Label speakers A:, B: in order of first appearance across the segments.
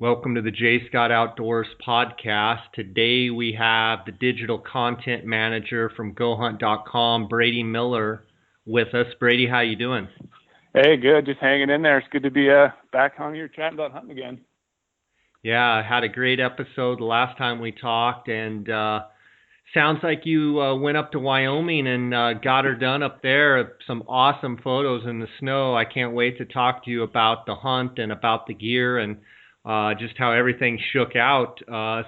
A: Welcome to the J Scott Outdoors podcast. Today we have the digital content manager from GoHunt.com, Brady Miller, with us. Brady, how you doing?
B: Hey, good. Just hanging in there. It's good to be back on here chatting about hunting again.
A: Yeah, I had a great episode the last time we talked, and sounds like you went up to Wyoming and got her done up there. Some awesome photos in the snow. I can't wait to talk to you about the hunt and about the gear and just how everything shook out.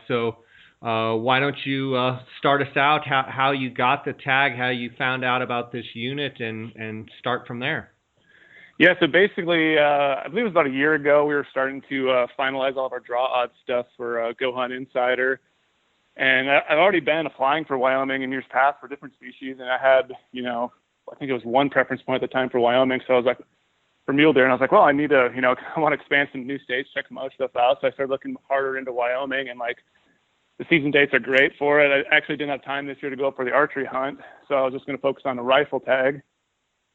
A: So why don't you start us out, how you got the tag, how you found out about this unit, and start from there.
B: Yeah, so basically, I believe it was about a year ago, we were starting to finalize all of our draw odds stuff for Go Hunt Insider. And I've already been applying for Wyoming in years past for different species, and I had, I think it was one preference point at the time for Wyoming. So I was like, for Mule Deer, and I was like, well, I need to, I want to expand some new states, check some other stuff out. So I started looking harder into Wyoming, and like the season dates are great for it. I actually didn't have time this year to go for the archery hunt, so I was just going to focus on the rifle tag.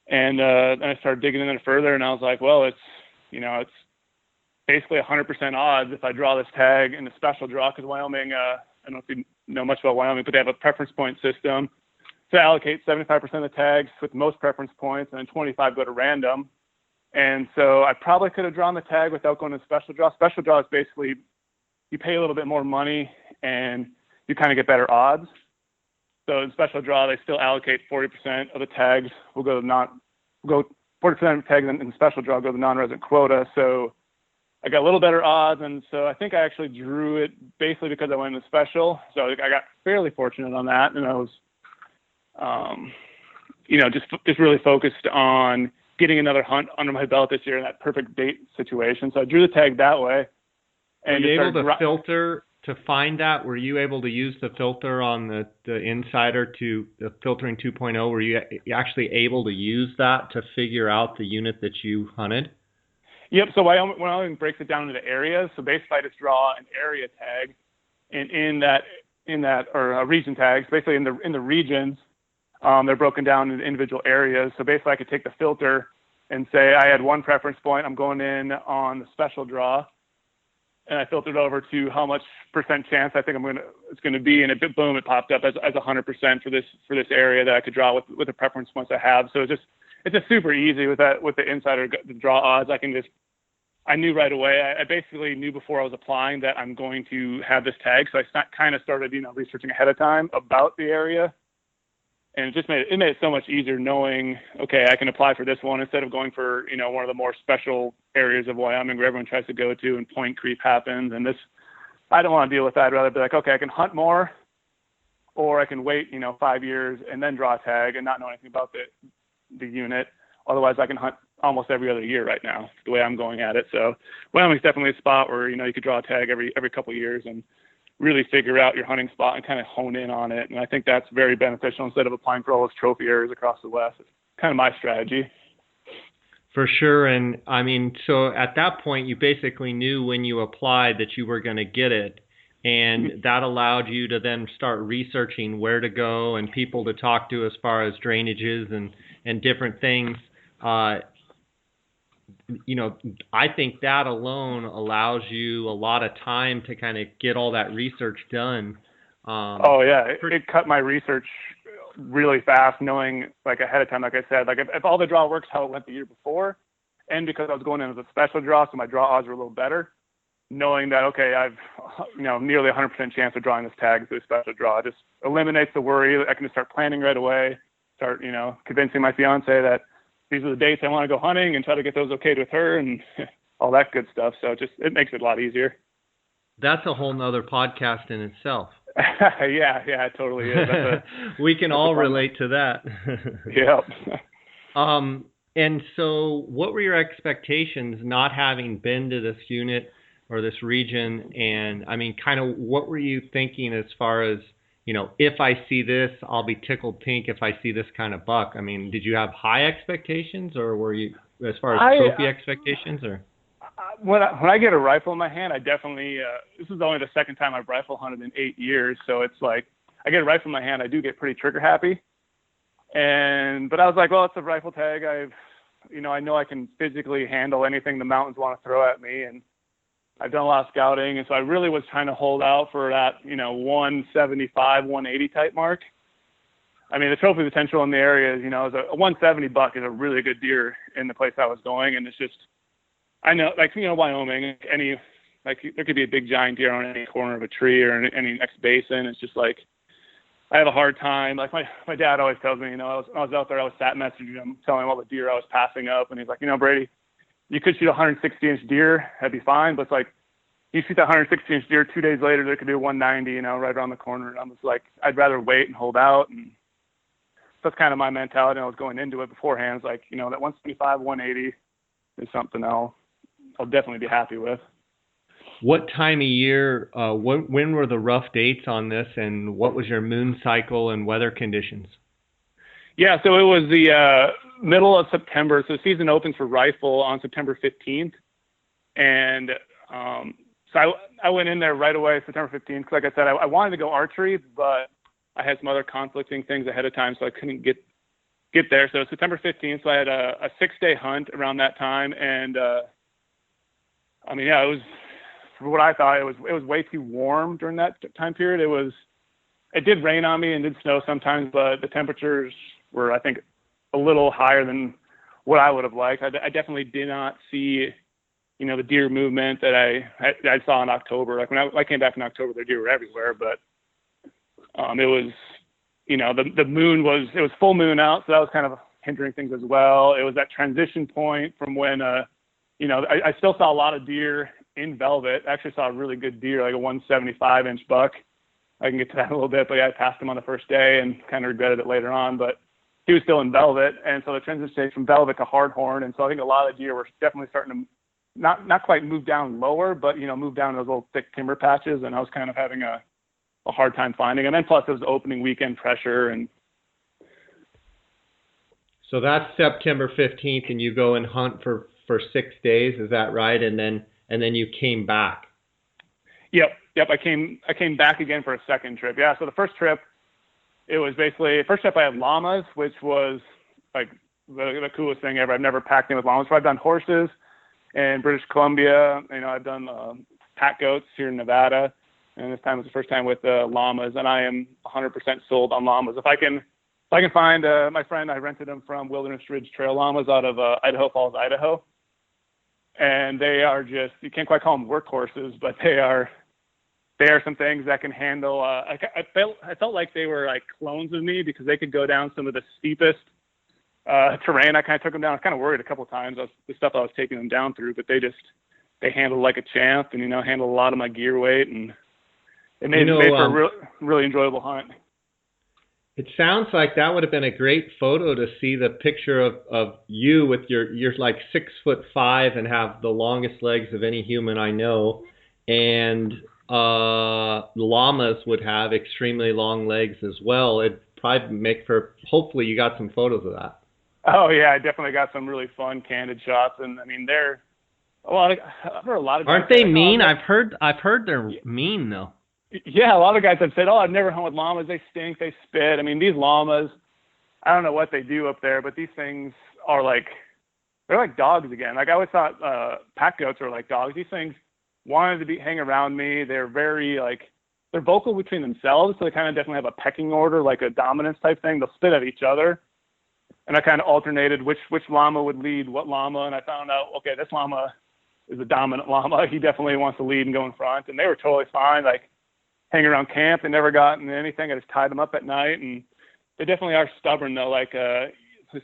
B: And then I started digging in it further, and I was like, well, it's basically 100% odds if I draw this tag in the special draw, because Wyoming, I don't know if you know much about Wyoming, but they have a preference point system to allocate 75% of the tags with most preference points, and then 25 go to random. And so I probably could have drawn the tag without going to special draw. Special draw is basically you pay a little bit more money and you kind of get better odds. So in special draw, they still allocate 40% of the tags will go to 40% of the tags in special draw go to the non-resident quota. So I got a little better odds, and so I think I actually drew it basically because I went into special. So I got fairly fortunate on that, and I was, just really focused on getting another hunt under my belt this year in that perfect date situation. So I drew the tag that way.
A: And were you able to filter to find that? Were you able to use the filter on the Insider to the filtering 2.0? Were you actually able to use that to figure out the unit that you hunted?
B: Yep. So Wyoming breaks it down into areas. So basically I just draw an area tag, and in that or region tags, basically in the regions, they're broken down into individual areas. So basically I could take the filter and say I had one preference point, I'm going in on the special draw, and I filtered over to how much percent chance I think it's going to be, and boom, it popped up as 100% for this area that I could draw with the preference points I have. So it's just super easy with the Insider the draw odds. I knew right away. I basically knew before I was applying that I'm going to have this tag, so I kind of started researching ahead of time about the area. And it just made it so much easier knowing, okay, I can apply for this one instead of going for, one of the more special areas of Wyoming where everyone tries to go to and point creep happens. And I don't want to deal with that. I'd rather be like, okay, I can hunt more, or I can wait, 5 years and then draw a tag and not know anything about the unit. Otherwise, I can hunt almost every other year right now, the way I'm going at it. So Wyoming's definitely a spot where, you could draw a tag every couple of years and really figure out your hunting spot and kind of hone in on it. And I think that's very beneficial instead of applying for all those trophy areas across the West. It's kind of my strategy.
A: For sure. And I mean, so at that point, you basically knew when you applied that you were going to get it. And that allowed you to then start researching where to go and people to talk to as far as drainages and different things. I think that alone allows you a lot of time to kind of get all that research done.
B: It cut my research really fast, knowing like ahead of time, like I said, like if all the draw works how it went the year before, and because I was going in as a special draw, so my draw odds were a little better, knowing that, okay, I've, nearly 100% chance of drawing this tag through a special draw. It just eliminates the worry. I can just start planning right away, start, convincing my fiance that these are the dates I want to go hunting and try to get those okayed with her and all that good stuff. So it makes it a lot easier.
A: That's a whole nother podcast in itself.
B: Yeah, it totally is.
A: We can all relate to that.
B: Yep.
A: And so what were your expectations not having been to this unit or this region? And I mean, kind of what were you thinking as far as, if I see this, I'll be tickled pink if I see this kind of buck? I mean, did you have high expectations, or were you, as far as trophy expectations, or?
B: When I get a rifle in my hand, I definitely, this is only the second time I've rifle hunted in 8 years. So it's like, I get a rifle in my hand, I do get pretty trigger happy. But I was like, well, it's a rifle tag. I know I can physically handle anything the mountains want to throw at me. And I've done a lot of scouting, and so I really was trying to hold out for that, 175, 180 type mark. I mean, the trophy potential in the area is, is a 170 buck is a really good deer in the place I was going, and it's just, I know, like, Wyoming, there could be a big giant deer on any corner of a tree or in any next basin. It's just like, I have a hard time. Like my dad always tells me, when I was out there, I was sat messaging him, telling him all the deer I was passing up, and he's like, Brady, you could shoot a 160-inch deer, that'd be fine, but it's like, you shoot that 160-inch deer 2 days later, there could be a 190, right around the corner. And I'm just like, I'd rather wait and hold out. And that's kind of my mentality. I was going into it beforehand. It's like, that 175, 180 is something I'll definitely be happy with.
A: What time of year, when were the rough dates on this, and what was your moon cycle and weather conditions?
B: Yeah, so it was the middle of September. So the season opens for rifle on September 15th. And so I went in there right away, September 15th, because like I said, I wanted to go archery, but I had some other conflicting things ahead of time, so I couldn't get there. So September 15th, so I had a 6-day hunt around that time. And, it was, for what I thought, it was way too warm during that time period. It did rain on me and did snow sometimes, but the temperatures were, I think, a little higher than what I would have liked. I definitely did not see, the deer movement that I saw in October. Like when I came back in October, the deer were everywhere, but it was, the moon it was full moon out, so that was kind of hindering things as well. It was that transition point from when, I still saw a lot of deer in velvet. I actually saw a really good deer, like a 175-inch buck. I can get to that in a little bit, but yeah, I passed him on the first day and kind of regretted it later on, but he was still in velvet. And so the transition stage from velvet to hardhorn. And so I think a lot of deer were definitely starting to not quite move down lower, but, move down those little thick timber patches. And I was kind of having a hard time finding them. And plus it was opening weekend pressure. And so
A: that's September 15th, and you go and hunt for 6 days. Is that right? And then you came back.
B: Yep. I came back again for a second trip. Yeah. So the first trip, it was basically, first trip I had llamas, which was like the coolest thing ever. I've never packed in with llamas. So I've done horses in British Columbia. I've done pack goats here in Nevada. And this time was the first time with llamas. And I am 100% sold on llamas. If I can find my friend, I rented him from Wilderness Ridge Trail Llamas out of Idaho Falls, Idaho. And they are just, you can't quite call them workhorses, but they are some things that can handle. I felt like they were like clones of me, because they could go down some of the steepest terrain. I kind of took them down. I was kind of worried a couple of times the stuff I was taking them down through, but they handled like a champ, and handled a lot of my gear weight, and it made for a really enjoyable hunt.
A: It sounds like that would have been a great photo to see the picture of you with you're like 6'5" and have the longest legs of any human I know, and llamas would have extremely long legs as well. It'd probably make for, hopefully you got some photos of that.
B: Oh yeah, I definitely got some really fun candid shots, and I've heard a lot of.
A: Aren't they mean? I've heard they're mean though.
B: Yeah, a lot of guys have said, I've never hunted with llamas. They stink. They spit. I mean, these llamas, I don't know what they do up there, but these things are they're like dogs again. Like I always thought pack goats were like dogs. These things wanted to hang around me. They're very they're vocal between themselves. So they kind of definitely have a pecking order, like a dominance type thing. They'll spit at each other. And I kind of alternated which llama would lead what llama. And I found out, okay, this llama is a dominant llama. He definitely wants to lead and go in front. And they were totally fine. Hanging around camp. They never got into anything. I just tied them up at night, and they definitely are stubborn though.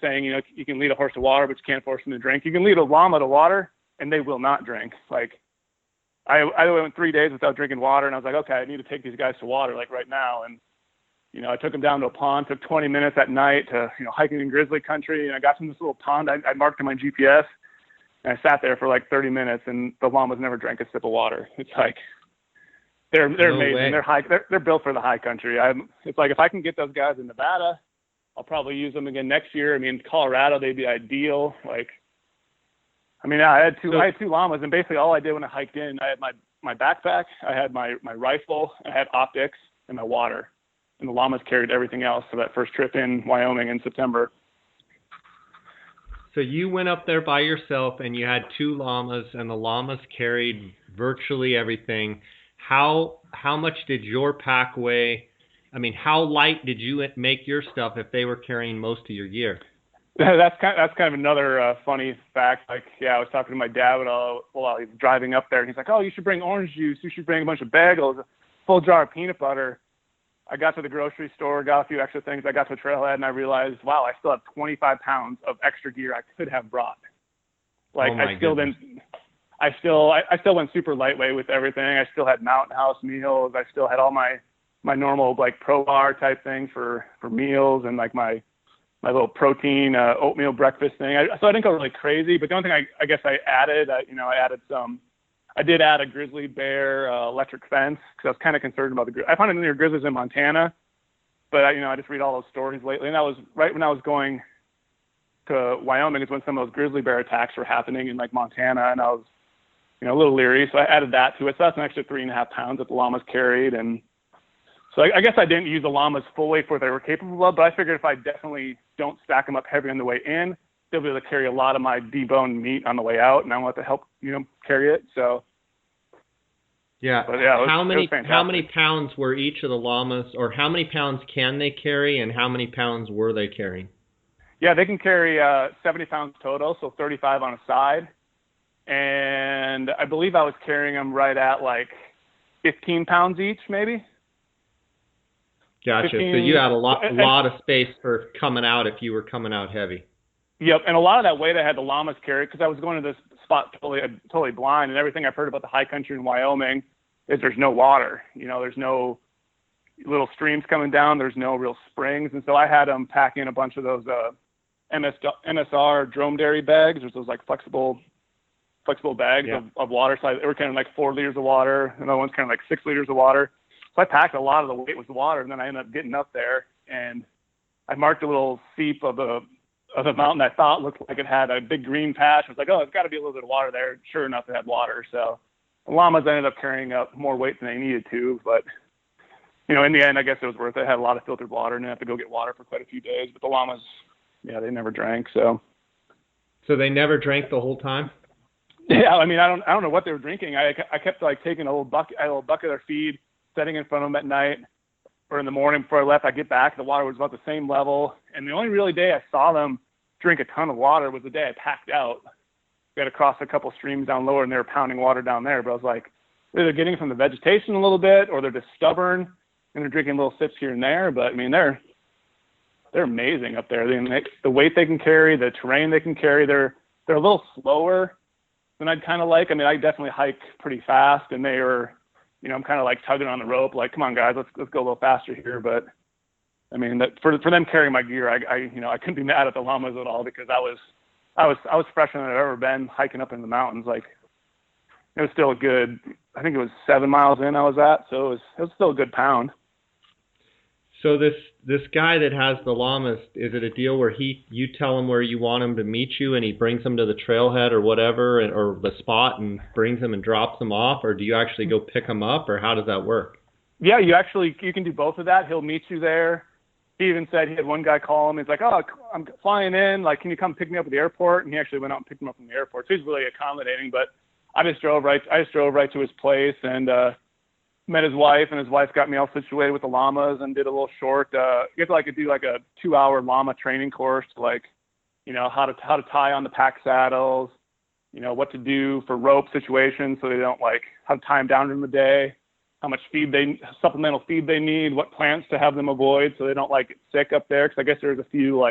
B: Saying, you can lead a horse to water, but you can't force them to drink. You can lead a llama to water, and they will not drink. I went 3 days without drinking water, and I was like, okay, I need to take these guys to water right now. And I took them down to a pond. Took 20 minutes at night to hiking in grizzly country, and I got to this little pond. I marked on my GPS, and I sat there for 30 minutes, and the llamas never drank a sip of water. It's they're no amazing. Way. They're high. They're built for the high country. It's if I can get those guys in Nevada, I'll probably use them again next year. I mean, Colorado, they'd be ideal. I had two llamas, and basically all I did when I hiked in, I had my backpack, I had my rifle, I had optics, and my water, and the llamas carried everything else. So that first trip in Wyoming in September.
A: So you went up there by yourself, and you had two llamas, and the llamas carried virtually everything. How much did your pack weigh? I mean, how light did you make your stuff if they were carrying most of your gear?
B: That's kind of another funny fact. Like, yeah, I was talking to my dad while he was driving up there, and he's like, "Oh, you should bring orange juice. You should bring a bunch of bagels, a full jar of peanut butter." I got to the grocery store, got a few extra things. I got to a trailhead, and I realized, wow, I still have 25 pounds of extra gear I could have brought. Like, I still went super lightweight with everything. I still had Mountain House meals. I still had all my normal like Pro Bar type things for meals, and like my little protein oatmeal breakfast thing. So I didn't go really crazy, but the only thing I guess I added, I did add a grizzly bear electric fence because I was kind of concerned about I found it near grizzlies in Montana, but I just read all those stories lately, and that was right when I was going to Wyoming is when some of those grizzly bear attacks were happening in like Montana, and I was a little leery, so I added that to it. So that's an extra 3.5 pounds that the llamas carried, and so I guess I didn't use the llamas fully for what they were capable of, but I figured if I definitely don't stack them up heavy on the way in, they'll be able to carry a lot of my deboned meat on the way out, and I want to help carry it. So
A: yeah, but yeah, how many pounds were each of the llamas, or how many pounds can they carry, and how many pounds were they carrying?
B: Yeah, they can carry 70 pounds total, so 35 on a side, and I believe I was carrying them right at like 15 pounds each, maybe.
A: Gotcha. 15, so you had a lot of space for coming out if you were coming out heavy.
B: Yep, and a lot of that weight I had the llamas carry because I was going to this spot totally blind, and everything I've heard about the high country in Wyoming is there's no water. There's no little streams coming down. There's no real springs, and so I had them pack in a bunch of those MSR dromedary bags. There's those like flexible bags of water. So they were kind of like 4 liters of water, and the one's kind of like 6 liters of water. So I packed a lot of the weight with the water, and then I ended up getting up there, and I marked a little seep of the mountain I thought looked like it had a big green patch. I was like, oh, it's got to be a little bit of water there. Sure enough, it had water. So the llamas ended up carrying up more weight than they needed to, but in the end, I guess it was worth it. I had a lot of filtered water, and I had to go get water for quite a few days. But the llamas, they never drank. So
A: they never drank the whole time?
B: Yeah, I mean, I don't know what they were drinking. I kept like taking a little bucket of their feed, setting in front of them at night or in the morning before I left. I get back, the water was about the same level. And the only really day I saw them drink a ton of water was the day I packed out. We had to cross a couple streams down lower, and they were pounding water down there. But I was like, they're getting it from the vegetation a little bit, or they're just stubborn, and they're drinking little sips here and there. But, I mean, they're amazing up there. The weight they can carry, the terrain they can carry, they're a little slower than I'd kind of like. I mean, I definitely hike pretty fast, and they were – I'm kind of like tugging on the rope, like, come on, guys, let's go a little faster here. But I mean, that for them carrying my gear, I couldn't be mad at the llamas at all because I was fresher than I've ever been hiking up in the mountains. Like, it was still a good, I think it was 7 miles in I was at, so it was still a good pound.
A: So this guy that has the llamas, is it a deal where you tell him where you want him to meet you, and he brings them to the trailhead or whatever, or the spot, and brings them and drops them off, or do you actually go pick them up, or how does that work?
B: Yeah, you can do both of that. He'll meet you there. He even said he had one guy call him. He's like, oh, I'm flying in. Like, can you come pick me up at the airport? And he actually went out and picked him up from the airport. So he's really accommodating. But I just drove right to his place and met his wife, and his wife got me all situated with the llamas and did a little short. You have to do like a 2-hour llama training course, to how to tie on the pack saddles, what to do for rope situations so they don't how to tie them down during the day, how much supplemental feed they need, what plants to have them avoid so they don't get sick up there. Because I guess there's a few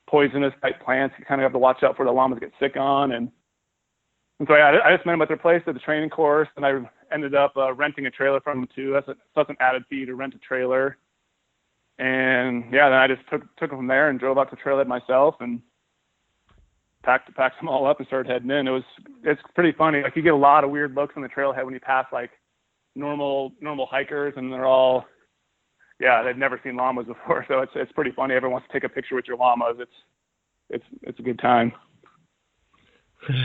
B: poisonous type plants you kind of have to watch out for the llamas get sick on. And so I just met them at their place at the training course, and I ended up renting a trailer from them too. That's an added fee to rent a trailer. And then I just took them from there and drove out to the trailhead myself and packed them all up and started heading in. It's pretty funny. You get a lot of weird looks on the trailhead when you pass normal hikers, and they're all, they've never seen llamas before. So it's pretty funny. Everyone wants to take a picture with your llamas. It's a good time.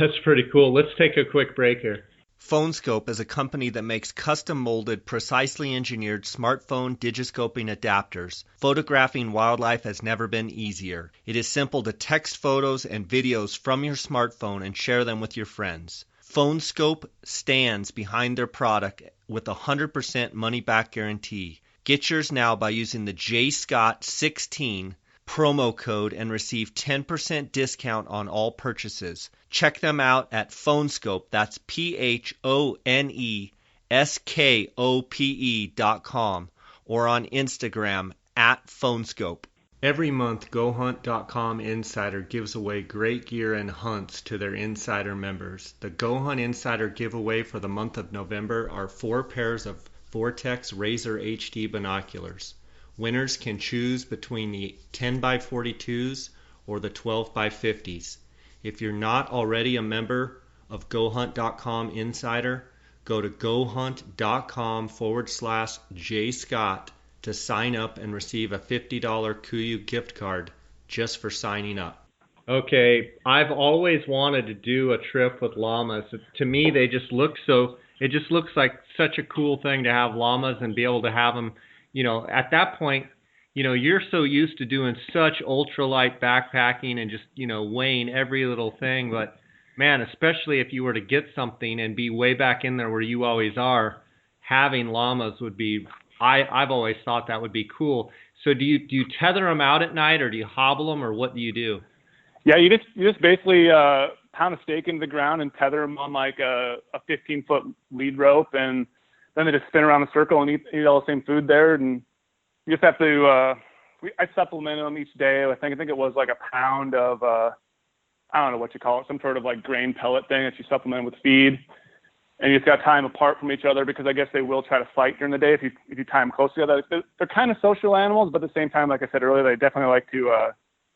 A: That's pretty cool. Let's take a quick break here.
C: PhoneScope is a company that makes custom-molded, precisely engineered smartphone digiscoping adapters. Photographing wildlife has never been easier. It is simple to text photos and videos from your smartphone and share them with your friends. PhoneScope stands behind their product with a 100% money-back guarantee. Get yours now by using the JScott16 promo code and receive 10% discount on all purchases. Check them out at PhoneScope. That's PhoneSkope.com or on Instagram at PhoneScope. Every month, GoHunt.com Insider gives away great gear and hunts to their Insider members. The GoHunt Insider giveaway for the month of November are 4 pairs of Vortex Razor HD binoculars. Winners can choose between the 10x42s or the 12x50s. If you're not already a member of GoHunt.com Insider, go to GoHunt.com/JScott to sign up and receive a $50 KUIU gift card just for signing up.
A: Okay, I've always wanted to do a trip with llamas. To me, they just look it just looks like such a cool thing to have llamas and be able to have them, at that point, you're so used to doing such ultralight backpacking and just, weighing every little thing. But man, especially if you were to get something and be way back in there where you always are, having llamas would be, I've always thought that would be cool. So do you tether them out at night, or do you hobble them, or what do you do?
B: Yeah, you just basically pound a stake into the ground and tether them on like a 15-foot lead rope, and then they just spin around in a circle and eat all the same food there. And you just have to. I supplemented them each day. I think it was like a pound of I don't know what you call it, some sort of like grain pellet thing that you supplement with feed. And you just got to tie them apart from each other, because I guess they will try to fight during the day if you tie them close together. They're kind of social animals, but at the same time, like I said earlier, they definitely like to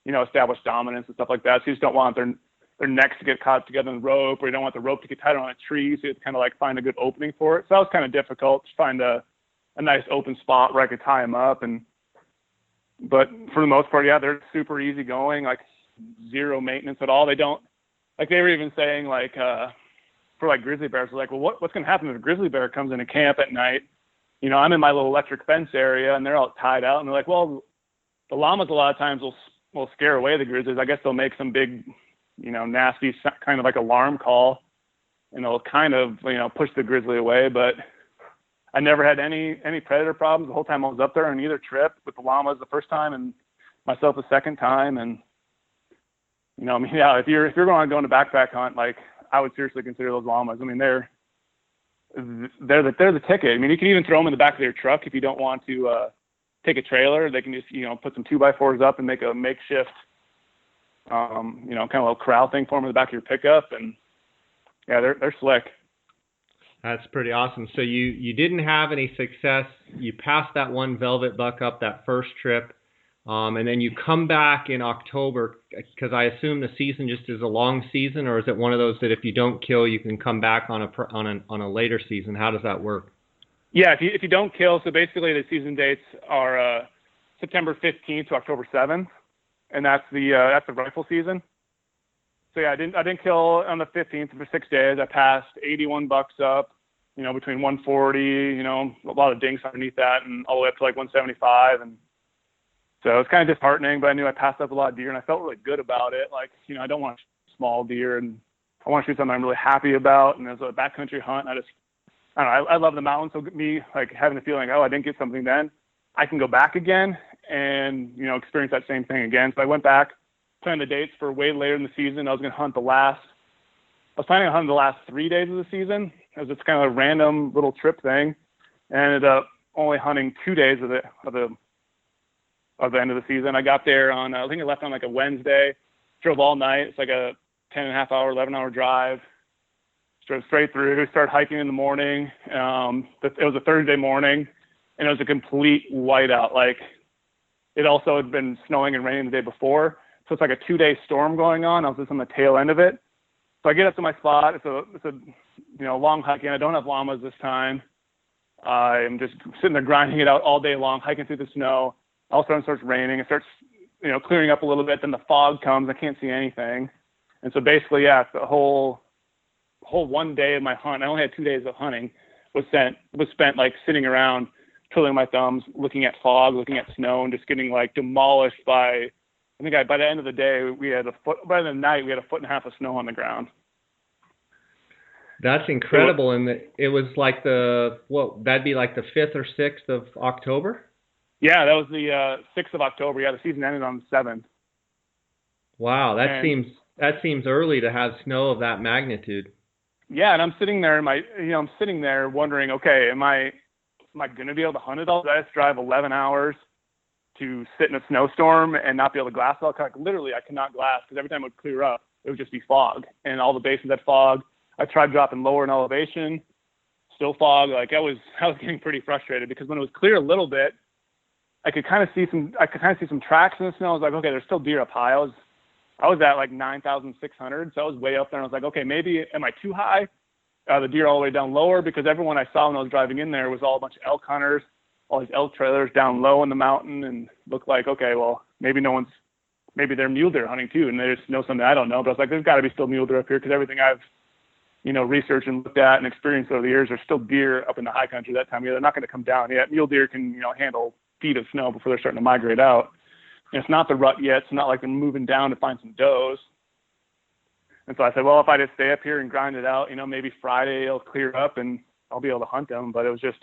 B: establish dominance and stuff like that. So you just don't want their necks to get caught together in the rope, or you don't want the rope to get tied on a tree. So you have to kind of like find a good opening for it. So that was kind of difficult to find a nice open spot where I could tie them up. But for the most part, yeah, they're super easy going, like zero maintenance at all. They don't, like they were even saying like, for like grizzly bears, like, well, what's going to happen if a grizzly bear comes into camp at night? I'm in my little electric fence area and they're all tied out, and they're like, well, the llamas a lot of times will scare away the grizzlies. I guess they'll make some big, nasty kind of like alarm call, and they'll kind of, push the grizzly away. But I never had any predator problems the whole time I was up there on either trip, with the llamas the first time and myself the second time. And, if you're going to backpack hunt, like, I would seriously consider those llamas. I mean, they're the ticket. I mean, you can even throw them in the back of your truck if you don't want to take a trailer. They can just put some 2x4s up and make a makeshift kind of little corral thing for them in the back of your pickup. And yeah, they're slick.
A: That's pretty awesome. So you didn't have any success. You passed that one velvet buck up that first trip. And then you come back in October, because I assume the season just is a long season, or is it one of those that if you don't kill, you can come back on a later season? How does that work?
B: Yeah, if you don't kill, so basically the season dates are September 15th to October 7th, and that's the rifle season. So yeah, I didn't kill on the 15th for 6 days. I passed 81 bucks up, between 140, a lot of dinks underneath that, and all the way up to like 175, and so it's kind of disheartening, but I knew I passed up a lot of deer, and I felt really good about it. Like, I don't want to shoot small deer, and I want to shoot something I'm really happy about. And as a backcountry hunt, I don't know, I love the mountains. So me, like, having the feeling, I didn't get something then, I can go back again and, experience that same thing again. So I went back, planned the dates for way later in the season. I was planning on hunting the last 3 days of the season. It was just kind of a random little trip thing. And I ended up only hunting 2 days of the end of the season. I got there on, I think I left on like a Wednesday, drove all night. It's like a 10.5-hour, 11-hour drive. Drove straight through, started hiking in the morning. It was a Thursday morning, and it was a complete whiteout. Like, it also had been snowing and raining the day before. So it's like a 2-day storm going on. I was just on the tail end of it. So I get up to my spot. It's a long hiking. I don't have llamas this time. I'm just sitting there grinding it out all day long, hiking through the snow. All of a sudden it starts raining. It starts, clearing up a little bit. Then the fog comes. I can't see anything. And so basically, yeah, the whole 1 day of my hunt, I only had 2 days of hunting, was spent like sitting around, twiddling my thumbs, looking at fog, looking at snow, and just getting like demolished by, by the end of the day, by the night, we had 1.5 foot of snow on the ground.
A: That's incredible. And it was like that'd be like the 5th or 6th of October?
B: Yeah, that was the 6th of October. Yeah, the season ended on the 7th.
A: Wow, that seems early to have snow of that magnitude.
B: Yeah, and I'm sitting there I'm sitting there wondering, okay, am I going to be able to hunt it all? Did I just drive 11 hours to sit in a snowstorm and not be able to glass it all? Like, literally, I could not glass because every time it would clear up, it would just be fog, and all the bases had fog. I tried dropping lower in elevation, still fog. Like I was getting pretty frustrated because when it was clear a little bit, I could kind of see some tracks in the snow. I was like, okay, there's still deer up high. I was at like 9,600, so I was way up there. And I was like, okay, maybe am I too high? The deer all the way down lower, because everyone I saw when I was driving in there was all a bunch of elk hunters, all these elk trailers down low in the mountain, and looked like, okay, well, maybe they're mule deer hunting too, and they just know something I don't know. But I was like, there's got to be still mule deer up here, because everything I've researched and looked at and experienced over the years, there's still deer up in the high country that time of year. They're not going to come down yet. Mule deer can handle feet of snow before they're starting to migrate out. And it's not the rut yet. It's not like they're moving down to find some does. And so I said, well, if I just stay up here and grind it out, maybe Friday it'll clear up and I'll be able to hunt them. But it was just,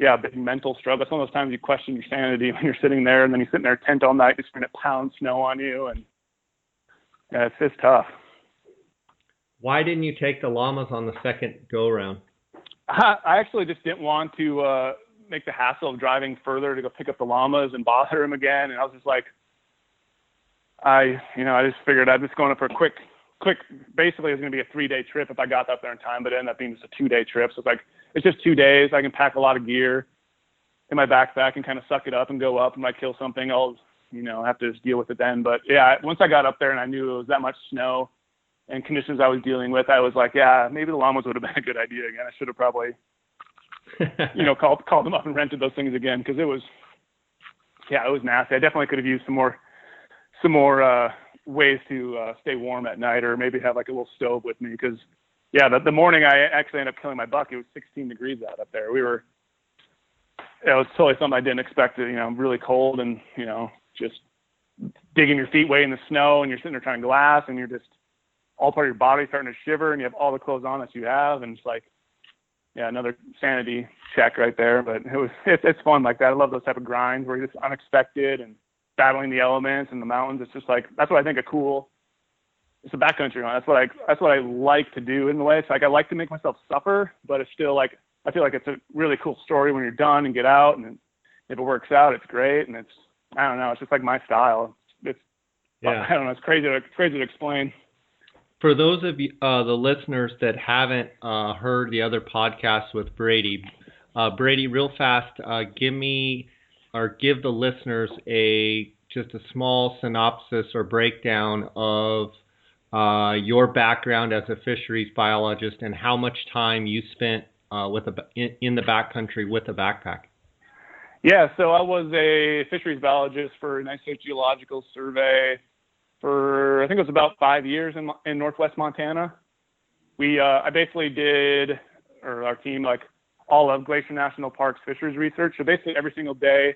B: a big mental struggle. It's one of those times you question your sanity when you're sitting there, and then you're sitting there tent all night, just going to pound snow on you. And yeah, it's just tough.
A: Why didn't you take the llamas on the second go around?
B: I actually just didn't want to make the hassle of driving further to go pick up the llamas and bother them again. And I was just like, I just figured I'm just going up for a quick, basically it's going to be a 3-day trip if I got up there in time, but it ended up being just a 2-day trip. So it's just 2 days. I can pack a lot of gear in my backpack and kind of suck it up and go up. And if I kill something, I'll, have to just deal with it then. But yeah, once I got up there and I knew it was that much snow and conditions I was dealing with, I was like, yeah, maybe the llamas would have been a good idea again. I should have probably, called them up and rented those things again, because it was nasty. I definitely could have used some more ways to stay warm at night, or maybe have like a little stove with me, because the morning I actually ended up killing my buck, it was 16 degrees out up there. It was totally something I didn't expect. Really cold, and just digging your feet way in the snow, and you're sitting there trying to glass, and you're just all part of your body starting to shiver, and you have all the clothes on that you have, and it's like, another sanity check right there. But it's fun like that. I love those type of grinds where you're just unexpected and battling the elements and the mountains. It's just like, that's what I think of cool. It's a backcountry hunt. That's what I like to do in a way. It's like I like to make myself suffer, but it's still like, I feel like it's a really cool story when you're done and get out, and if it works out, it's great. And I don't know, it's just like my style. I don't know, it's crazy to explain.
A: For those of you, the listeners that haven't heard the other podcasts with Brady, Brady, real fast, give the listeners just a small synopsis or breakdown of your background as a fisheries biologist and how much time you spent in the backcountry with a backpack.
B: Yeah, so I was a fisheries biologist for a United States Geological Survey for, I think it was about 5 years in Northwest Montana. I basically did, or our team, like all of Glacier National Park's fisheries research. So basically every single day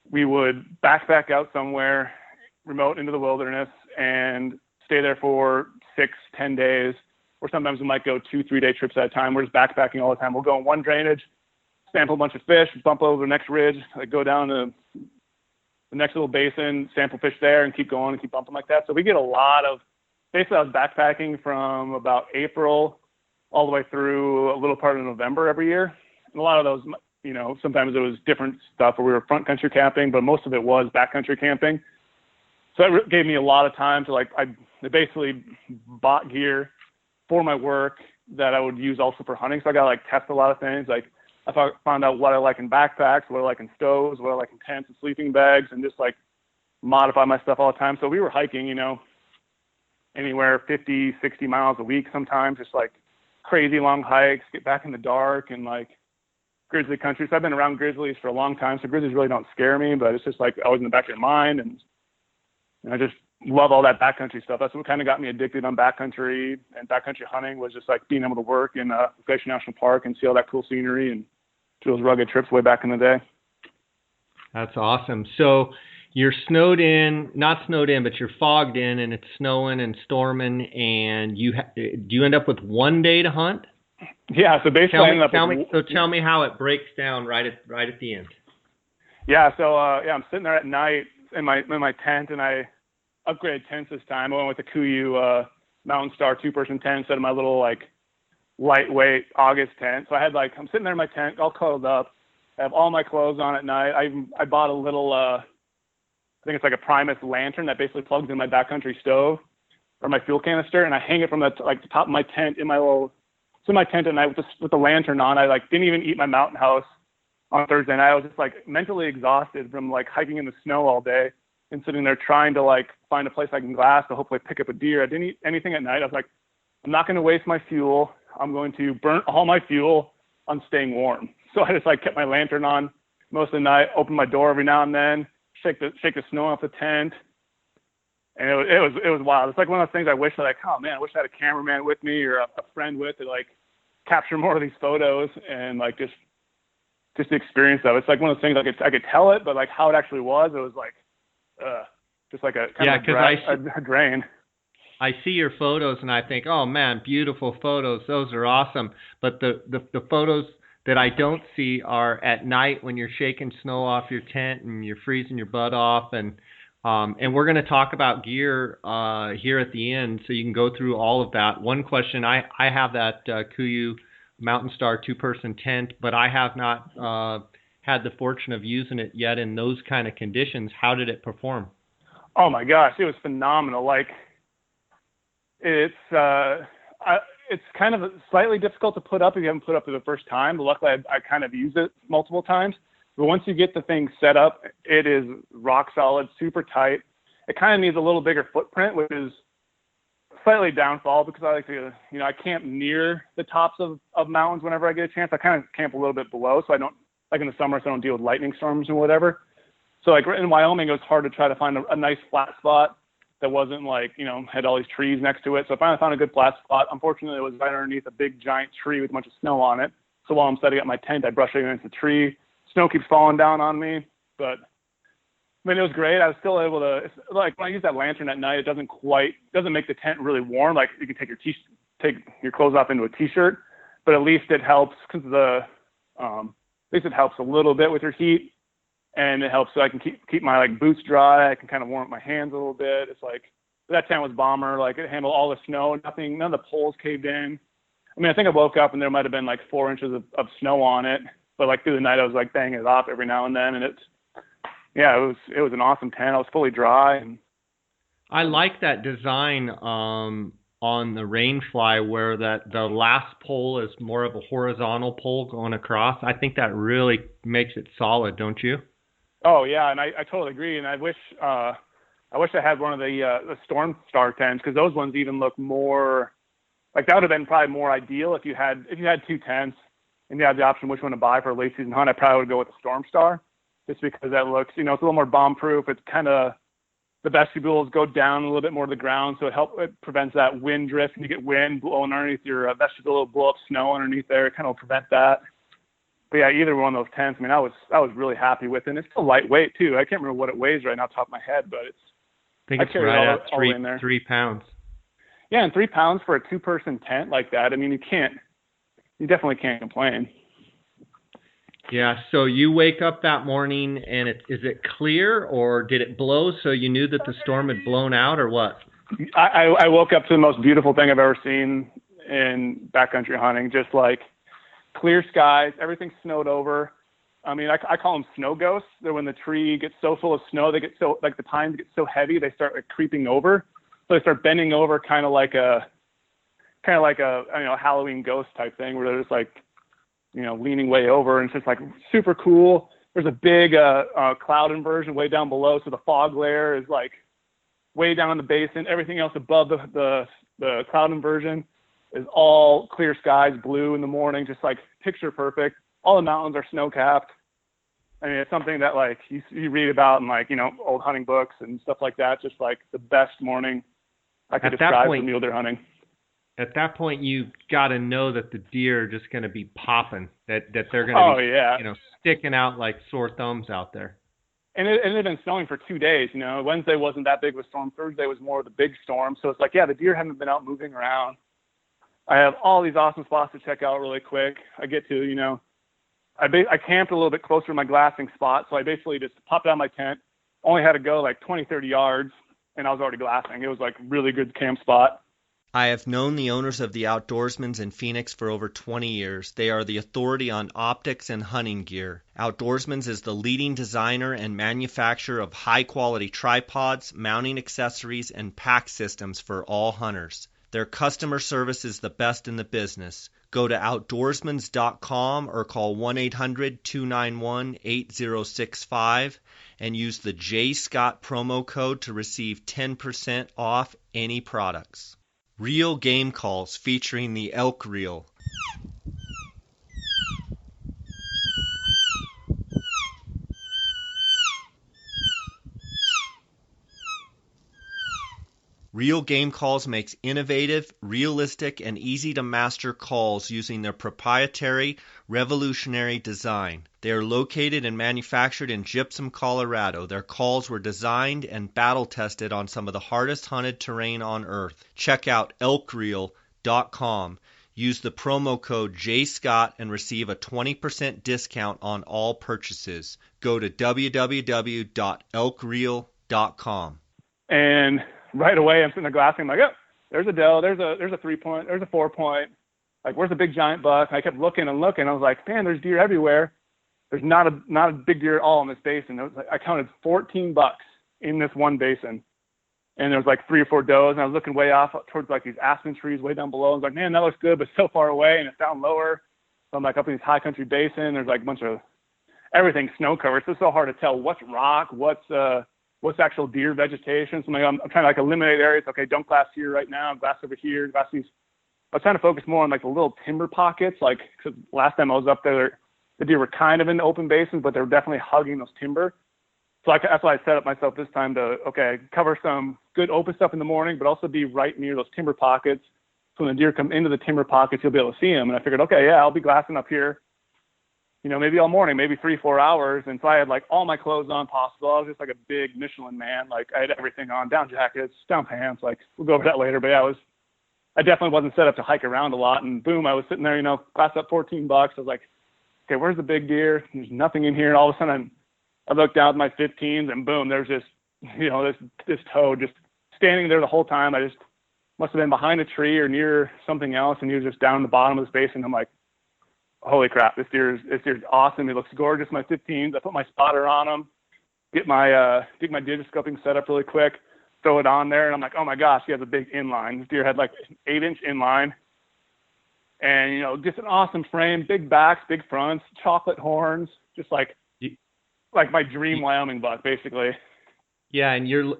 B: we would backpack out somewhere remote into the wilderness and stay there for 6-10 days, or sometimes we might go 2-3 day trips at a time. We're just backpacking all the time. We'll go in one drainage, sample a bunch of fish, bump over the next ridge, like go down to the next little basin, sample fish there, and keep going and keep bumping like that. So we get a lot of, basically I was backpacking from about April all the way through a little part of November every year. And a lot of those, sometimes it was different stuff where we were front country camping, but most of it was backcountry camping. So that gave me a lot of time to I basically bought gear for my work that I would use also for hunting. So I got to test a lot of things. I found out what I like in backpacks, what I like in stoves, what I like in tents and sleeping bags, and just modify my stuff all the time. So we were hiking, anywhere 50, 60 miles a week sometimes, just crazy long hikes, get back in the dark, and grizzly country. So I've been around grizzlies for a long time. So grizzlies really don't scare me, but it's just always in the back of your mind. And I just love all that backcountry stuff. That's what kind of got me addicted on backcountry, and backcountry hunting was just being able to work in Glacier National Park and see all that cool scenery and do those rugged trips way back in the day.
A: That's awesome. So you're snowed in, not snowed in, but you're fogged in, and it's snowing and storming, and do you end up with one day to hunt?
B: Yeah, so basically
A: tell me how it breaks down right at the end.
B: Yeah, so I'm sitting there at night in my tent, and I upgraded tents this time. I went with the KUIU Mountain Star 2-person tent instead of my little like lightweight August tent. So I'm sitting there in my tent, all cuddled up. I have all my clothes on at night. I bought a little I think it's like a Primus lantern that basically plugs in my backcountry stove or my fuel canister, and I hang it from the top of my tent in my tent at night with the lantern on. I didn't even eat my mountain house on Thursday night. I was just mentally exhausted from hiking in the snow all day and sitting there trying to find a place I can glass to hopefully pick up a deer. I didn't eat anything at night. I was like, I'm not going to waste my fuel. I'm going to burn all my fuel on staying warm. So I just kept my lantern on most of the night, opened my door every now and then, shake the snow off the tent. And it was wild. It's one of those things I wish oh man, I wish I had a cameraman with me or a friend with to capture more of these photos and just the experience of it. It's one of those things I could tell it, but how it actually was, it was just a kind of a drain.
A: I see your photos and I think, oh man, beautiful photos. Those are awesome. But the photos that I don't see are at night when you're shaking snow off your tent and you're freezing your butt off. And we're going to talk about gear here at the end, so you can go through all of that. One question, I have that KUIU Mountain Star 2-person tent, but I have not had the fortune of using it yet in those kind of conditions. How did it perform?
B: Oh my gosh, it was phenomenal. It's kind of slightly difficult to put up if you haven't put up for the first time, but luckily I kind of used it multiple times. But once you get the thing set up, it is rock solid, super tight. It kind of needs a little bigger footprint, which is slightly downfall because I like to, I camp near the tops of mountains whenever I get a chance. I kind of camp a little bit below, so I don't, in the summer, so I don't deal with lightning storms and whatever. So in Wyoming, it was hard to try to find a nice flat spot that wasn't had all these trees next to it. So I finally found a good flat spot. Unfortunately, it was right underneath a big giant tree with a bunch of snow on it. So while I'm setting up my tent, I brush against the tree. Snow keeps falling down on me, but it was great. I was still able to, when I use that lantern at night, it doesn't make the tent really warm. You can take your clothes off into a t-shirt, but at least it helps because at least it helps a little bit with your heat. And it helps so I can keep my boots dry. I can kind of warm up my hands a little bit. It's that tent was bomber. It handled all the snow. None of the poles caved in. I think I woke up and there might have been 4 inches of snow on it. But through the night I was banging it off every now and then. And it was an awesome tent. I was fully dry. And
A: I like that design on the Rainfly where the last pole is more of a horizontal pole going across. I think that really makes it solid, don't you?
B: Oh yeah, and I totally agree. And I wish I had one of the Storm Star tents because those ones even look more that would have been probably more ideal if you had 2 tents and you had the option which one to buy for a late season hunt. I probably would go with the Storm Star just because that looks it's a little more bomb proof. It's kind of the vestibules go down a little bit more to the ground, so it prevents that wind drift. And you get wind blowing underneath your vestibule, it'll blow up snow underneath there. It kind of will prevent that. But yeah, either one of those tents, I was really happy with it. And it's still lightweight too. I can't remember what it weighs right now off the top of my head, but
A: I think it's right at 3 pounds.
B: Yeah, and 3 pounds for a 2-person tent like that, you definitely can't complain.
A: Yeah, so you wake up that morning and is it clear or did it blow so you knew that the storm had blown out or what?
B: I woke up to the most beautiful thing I've ever seen in backcountry hunting, just clear skies, everything snowed over. I call them snow ghosts. They're when the tree gets so full of snow, they get so the pines get so heavy they start creeping over. So they start bending over, kind of like a Halloween ghost type thing, where they're just leaning way over, and it's just super cool. There's a big cloud inversion way down below, so the fog layer is way down in the basin. Everything else above the cloud inversion is all clear skies, blue in the morning, just picture perfect. All the mountains are snow capped. It's something that you read about in old hunting books and stuff like that. Just the best morning I could describe for mule deer hunting.
A: At that point, you got to know that the deer are just going to be popping, that they're going to be sticking out like sore thumbs out there.
B: and it had been snowing for 2 days. You know, Wednesday wasn't that big of a storm. Thursday was more of the big storm. So it's like, yeah, the deer haven't been out moving around. I have all these awesome spots to check out really quick. I get to, you know, I camped a little bit closer to my glassing spot. So I basically just popped out of my tent, only had to go like 20, 30 yards, and I was already glassing. It was like really good camp spot.
C: I have known the owners of the Outdoorsmans in Phoenix for over 20 years. They are the authority on optics and hunting gear. Outdoorsmans is the leading designer and manufacturer of high-quality tripods, mounting accessories, and pack systems for all hunters. Their customer service is the best in the business. Go to outdoorsmans.com or call 1-800-291-8065 and use the J. Scott promo code to receive 10% off any products. Reel game calls featuring the elk reel. Reel Game Calls makes innovative, realistic, and easy-to-master calls using their proprietary, revolutionary design. They are located and manufactured in Gypsum, Colorado. Their calls were designed and battle-tested on some of the hardest hunted terrain on Earth. Check out elkreel.com. Use the promo code JScott and receive a 20% discount on all purchases. Go to www.elkreel.com.
B: And right away, I'm sitting there glassing. I'm like, oh, there's a doe, there's a 3-point, there's a 4-point. Like, where's the big giant buck? And I kept looking and looking. I was like, man, there's deer everywhere. There's not a big deer at all in this basin. I counted 14 bucks in this one basin, and there was like 3 or 4 does. And I was looking way off towards like these aspen trees way down below. I was like, man, that looks good, but so far away, and it's down lower. So I'm like up in this high country basin. There's like a bunch of everything snow covered. So it's so hard to tell what's rock, what's actual deer vegetation. So I'm trying to like eliminate areas. Okay, don't glass here right now. Glass over here. Glass these. I was trying to focus more on like the little timber pockets. Like, cause last time I was up there, the deer were kind of in the open basins, but they were definitely hugging those timber. So that's why I set up myself this time to, okay, cover some good open stuff in the morning, but also be right near those timber pockets. So when the deer come into the timber pockets, you'll be able to see them. And I figured, okay, yeah, I'll be glassing up here, you know, maybe all morning, maybe 3-4 hours. And so I had like all my clothes on possible. I was just like a big Michelin man. Like, I had everything on, down jackets, down pants. Like, we'll go over that later. But yeah, I definitely wasn't set up to hike around a lot. And boom, I was sitting there, you know, glassed up 14 bucks. I was like, okay, where's the big deer? There's nothing in here. And all of a sudden I looked down at my 15s, and boom, there's just, you know, this toad just standing there the whole time. I just must have been behind a tree or near something else, and he was just down the bottom of the basin. I'm like, holy crap, this deer's awesome. He looks gorgeous. My 15s. I put my spotter on him, get my digiscoping set up really quick, throw it on there, and I'm like, oh my gosh, he has a big inline. This deer had like an 8-inch inline, and you know, just an awesome frame, big backs, big fronts, chocolate horns, just like my dream Wyoming buck, basically.
A: Yeah, and you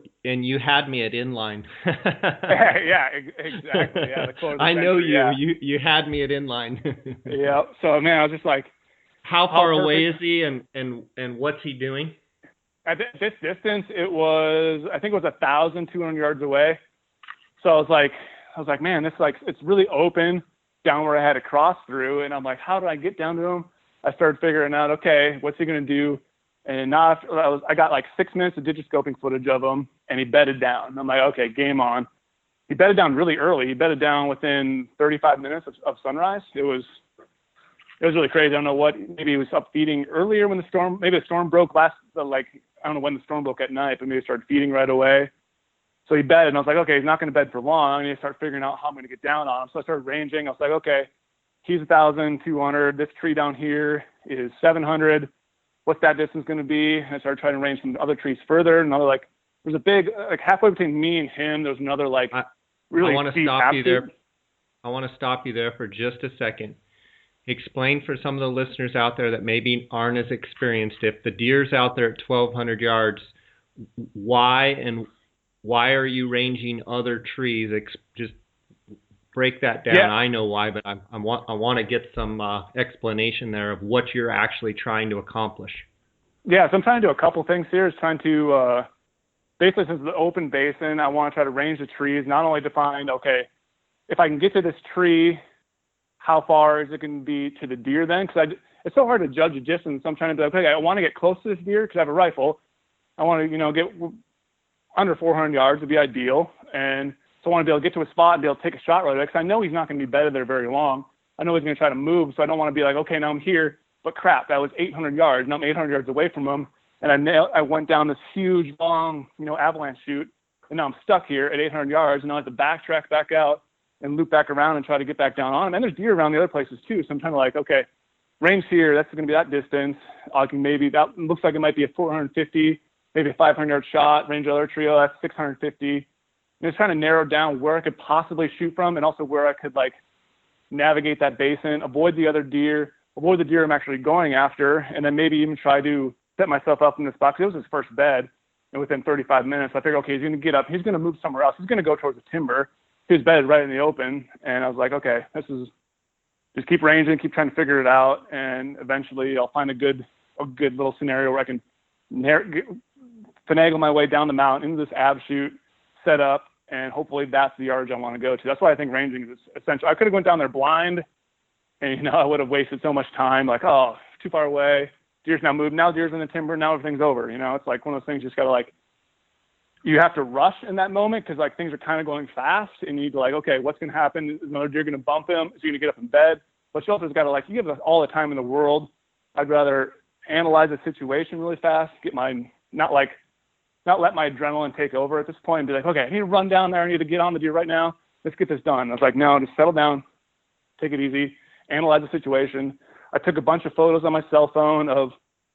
A: had me at inline.
B: Yeah, exactly. Yeah,
A: I know you.
B: Yeah.
A: You had me at inline.
B: Yeah. So man, I was just like,
A: how far away is he, and what's he doing?
B: At this distance, I think it was 1,200 yards away. So I was like, man, it's really open down where I had to cross through, and I'm like, how do I get down to him? I started figuring out, okay, what's he gonna do? And I got like 6 minutes of digiscoping footage of him, and he bedded down. And I'm like, okay, game on. He bedded down really early. He bedded down within 35 minutes of sunrise. It was really crazy. I don't know what. Maybe he was up feeding earlier when the storm broke I don't know when the storm broke at night, but maybe he started feeding right away. So he bedded, and I was like, okay, he's not going to bed for long. I need to start figuring out how I'm going to get down on him. So I started ranging. I was like, okay, he's 1,200. This tree down here is 700. What's that distance going to be? And I started trying to range some other trees further. Another, like, there's a big, like, halfway between me and him, there's another, like, really
A: I want to stop you there. I want to stop you there for just a second. Explain for some of the listeners out there that maybe aren't as experienced. If the deer's out there at 1,200 yards, why are you ranging other trees? Just break that down.
B: Yeah.
A: I know why, but I want to get some explanation there of what you're actually trying to accomplish.
B: Yeah, so I'm trying to do a couple things here. Is trying to basically, since it's the open basin, I want to try to range the trees, not only to find, okay, if I can get to this tree, how far is it going to be to the deer then? Because it's so hard to judge the distance. So I'm trying to be like, okay, I want to get close to this deer because I have a rifle, I want to, get under 400 yards would be ideal. And so I want to be able to get to a spot and be able to take a shot right away because I know he's not going to be bedded there very long. I know he's going to try to move, so I don't want to be like, okay, now I'm here, but crap, that was 800 yards. Now I'm 800 yards away from him, and I went down this huge, long, avalanche chute, and now I'm stuck here at 800 yards, and now I have to backtrack back out and loop back around and try to get back down on him. And there's deer around the other places too, so I'm kind of like, okay, range here, that's going to be that distance. That looks like it might be a 450, maybe a 500-yard shot. Range other trio, that's 650. And just trying to narrow down where I could possibly shoot from, and also where I could navigate that basin, avoid the deer I'm actually going after, and then maybe even try to set myself up in this spot. Because it was his first bed, and within 35 minutes, I figured, okay, he's going to get up. He's going to move somewhere else. He's going to go towards the timber. He was bedded right in the open, and I was like, okay, this is just keep ranging, keep trying to figure it out, and eventually I'll find a good little scenario where I can finagle my way down the mountain into this ab chute, set up, and hopefully that's the yardage I want to go to. That's why I think ranging is essential. I could have went down there blind, and I would have wasted so much time. Like, oh, too far away. Deer's now moved. Now deer's in the timber. Now everything's over. It's like one of those things. You just gotta you have to rush in that moment because things are kind of going fast, and you need to okay, what's gonna happen? Is another deer gonna bump him? Is he gonna get up in bed? But you also got to you have all the time in the world. I'd rather analyze the situation really fast, get my not let my adrenaline take over at this point and be like, okay, I need to run down there. I need to get on the deer right now. Let's get this done. I was like, no, just settle down, take it easy, analyze the situation. I took a bunch of photos on my cell phone of,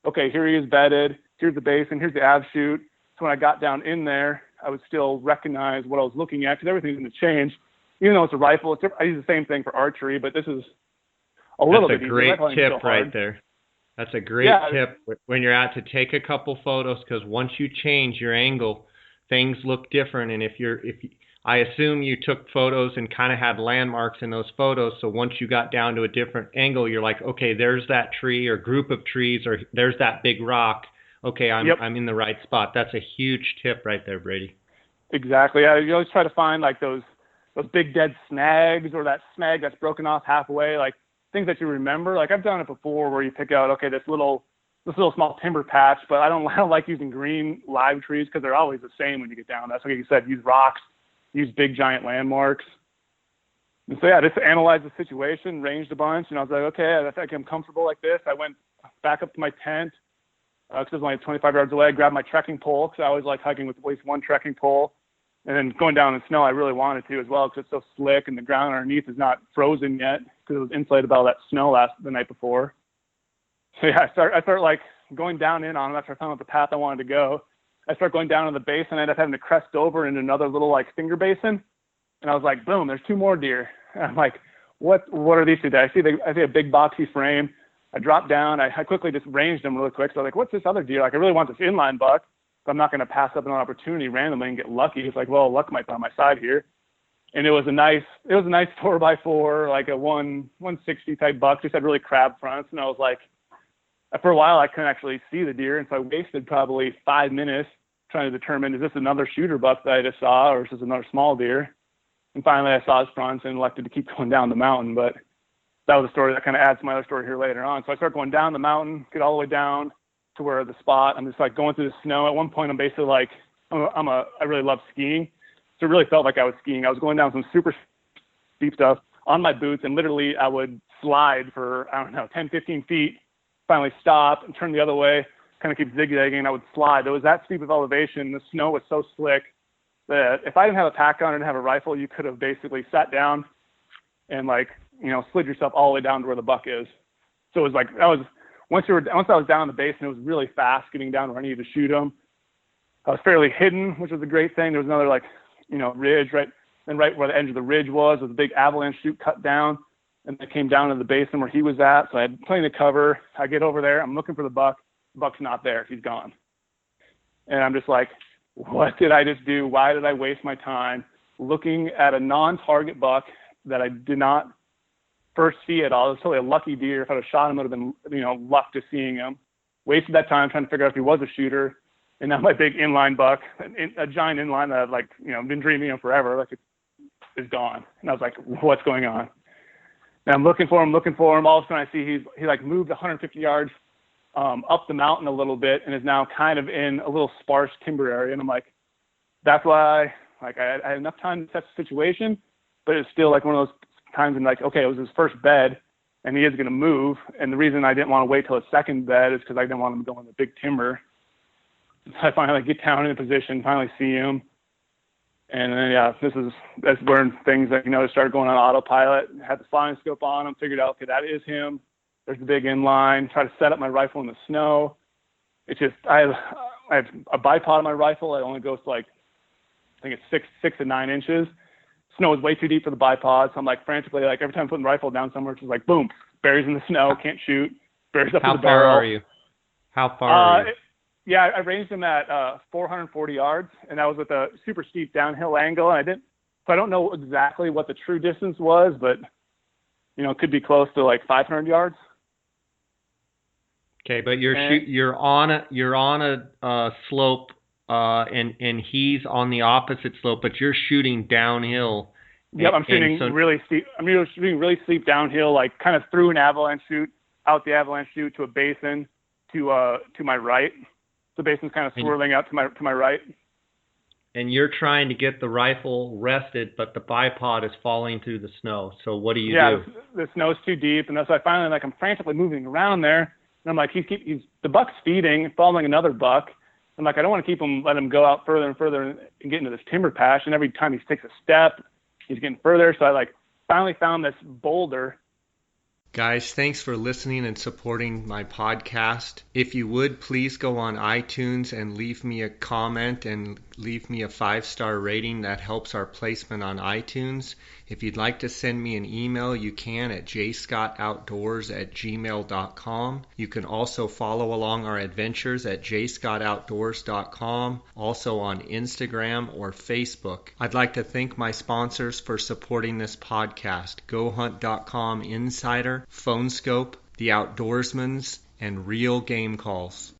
B: okay, here he is bedded. Here's the basin. Here's the ab chute. So when I got down in there, I would still recognize what I was looking at because everything's going to change. Even though it's a rifle, I use the same thing for archery, but this is a little bit easier.
A: That's a great tip right there. That's a great tip when you're out to take a couple photos, because once you change your angle, things look different. And I assume you took photos and kind of had landmarks in those photos. So once you got down to a different angle, you're like, okay, there's that tree or group of trees, or there's that big rock. Okay, I'm in the right spot. That's a huge tip right there, Brady.
B: Exactly. You always try to find those big dead snags, or that snag that's broken off halfway, things that you remember. I've done it before where you pick out, okay, this little small timber patch, but I don't like using green live trees because they're always the same when you get down. That's what you said, use rocks, use big giant landmarks. And so just analyze the situation, ranged a bunch, and I was like, okay, I think I'm comfortable like this. I went back up to my tent because it was only 25 yards away. I grabbed my trekking pole because I always like hiking with at least one trekking pole. And then going down in snow, I really wanted to as well because it's so slick and the ground underneath is not frozen yet because it was insulated by all that snow the night before. So I start going down in on it after I found out the path I wanted to go. I start going down to the basin, and I end up having to crest over into another little finger basin. And I was like, boom, there's two more deer. And I'm like, what are these two? I see a big boxy frame. I dropped down. I quickly just ranged them really quick. So I was like, what's this other deer? I really want this inline buck, but I'm not going to pass up an opportunity randomly and get lucky. It's like, well, luck might be on my side here. And it was a nice 4x4, a 160 type buck, just had really crab fronts. And I was like, for a while I couldn't actually see the deer. And so I wasted probably 5 minutes trying to determine, is this another shooter buck that I just saw, or is this another small deer? And finally I saw his fronts and elected to keep going down the mountain. But that was a story that kind of adds to my other story here later on. So I start going down the mountain, get all the way down to where the spot, I'm just going through the snow. At one point I'm basically I really love skiing. So it really felt like I was skiing. I was going down some super steep stuff on my boots, and literally I would slide for, 10, 15 feet, finally stop and turn the other way, kind of keep zigzagging, and I would slide. It was that steep of elevation. The snow was so slick that if I didn't have a pack on and have a rifle, you could have basically sat down and slid yourself all the way down to where the buck is. So it was once I was down in the basin, it was really fast getting down where I needed to shoot them. I was fairly hidden, which was a great thing. There was another ridge right where the edge of the ridge was a big avalanche chute cut down, and I came down to the basin where he was at. So I had plenty of cover. I get over there. I'm looking for the buck. The buck's not there. He's gone. And I'm just like, what did I just do? Why did I waste my time looking at a non-target buck that I did not first see at all? It was totally a lucky deer. If I'd have shot him, it would have been, luck to seeing him. Wasted that time trying to figure out if he was a shooter. And now my big inline buck, a giant inline that I've been dreaming of forever, is gone. And I was like, what's going on? And I'm looking for him. All of a sudden I see he moved 150 yards up the mountain a little bit and is now kind of in a little sparse timber area. And I'm like, that's why I had enough time to test the situation, but it's still like one of those times in like, okay, it was his first bed and he is going to move. And the reason I didn't want to wait till his second bed is because I didn't want him to go in the big timber. So I finally get down in a position, finally see him. And then, yeah, that's where things that, started going on autopilot. Had the flying scope on him, figured out, okay, that is him. There's the big inline. Try to set up my rifle in the snow. It's just, I have a bipod on my rifle. It only goes to like, I think it's 6 to 9 inches. Snow is way too deep for the bipod. So I'm like frantically, like every time I'm putting the rifle down somewhere, it's just like, boom, buries in the snow, can't shoot, buries up in the barrel.
A: How far are you? How far are you?
B: Yeah, I ranged him at 440 yards, and that was with a super steep downhill angle. And I don't know exactly what the true distance was, but it could be close to like 500 yards.
A: Okay, but you're on a slope, and he's on the opposite slope, but you're shooting downhill.
B: Yep, I'm shooting really steep. I'm shooting really steep downhill, like kind of through an avalanche chute, out the avalanche chute to a basin to my right. The basin's kind of swirling out to my right. And
A: you're trying to get the rifle rested, but the bipod is falling through the snow. So what do you do?
B: Yeah, the snow's too deep, and so I finally I'm frantically moving around there, and I'm like, the buck's feeding, following another buck. I'm like, I don't want to let him go out further and further and get into this timber patch. And every time he takes a step, he's getting further. So I finally found this boulder.
C: Guys, thanks for listening and supporting my podcast. If you would, please go on iTunes and leave me a comment and leave me a 5-star rating. That helps our placement on iTunes. If you'd like to send me an email, you can at jscottoutdoors@gmail.com. You can also follow along our adventures at jscottoutdoors.com, also on Instagram or Facebook. I'd like to thank my sponsors for supporting this podcast: GoHunt.com Insider, PhoneScope, The Outdoorsmans, and Real Game Calls.